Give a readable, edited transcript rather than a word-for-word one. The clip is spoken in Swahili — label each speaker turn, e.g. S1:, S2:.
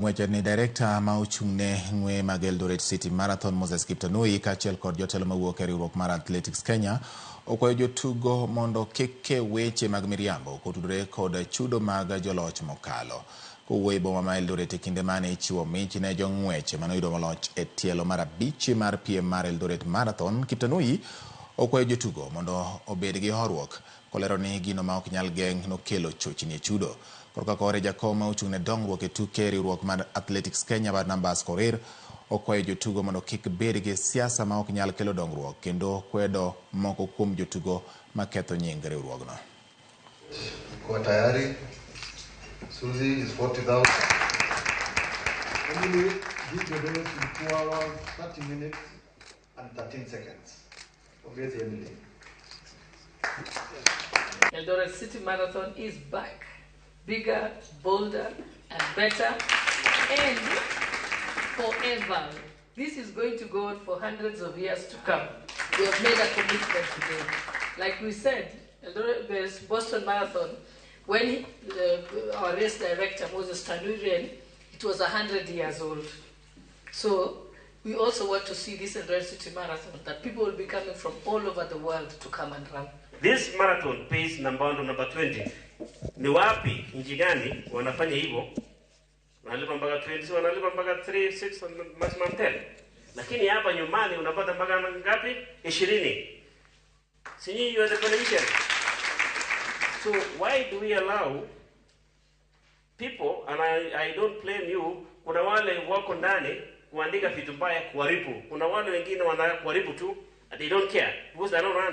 S1: Mweche ni director ma ochung'ne ng'we mag Eldoret City Marathon Moses Kiptanui kaachiel kod jotelo mawuok e riwruok mar Athletics Kenya okwayo jotugo mondo kik ke weche mag miriambo kotudore kod chudo mag joloch mokalo. Kowuoyo e boma ma Eldoret e kinde mane ichiwo mich ne jong'weche manoyudo loch e tielo mar 5 mar piem mar Eldoret Marathon, Kiptanui okwayo jotugo mondo obed gi horuok kolero ni gino ma ok nyal geng' nokelo chochni e chudo. Korka kore jakom ma ochung'ne dongruok e tuke riwruok mar Athletics Kenya Barnabas Korir okwayo jotugo mondo kik bed gi siasa ma ok nyal kelo dongruok kendo kwedo moko kuom jotugo ma ketho nying riwruogno.
S2: Kwa tayari Suzy is 40,000.
S3: Anyway, this video will go around 30 minutes and 13 seconds. Obviously, Emily.
S4: Eldoret City Marathon is back. Bigger, bolder, and better, and forever. This is going to go on for hundreds of years to come. We have made a commitment today. Like we said, there's Boston Marathon. When our race director, Moses Tanui, ran, it was 100 years old. So we also want to see this Eldoret City Marathon, that people will be coming from all over the world to come and run.
S5: This marathon pays number 20. Ni wapi nchi gani wanafanya hivyo? Wanalipa mpaka 20, wanalipa mpaka 3, 6, maximum 10. Lakini hapa nyumbani unapata mpaka ngapi? 20. Sinyi you are the politician. So why do we allow people, and I don't blame you, kuna wale wako ndani kuandika vitu mbaya kuharibu. Kuna wale wengine wanakuharibu tu, and they don't care because they don't run it.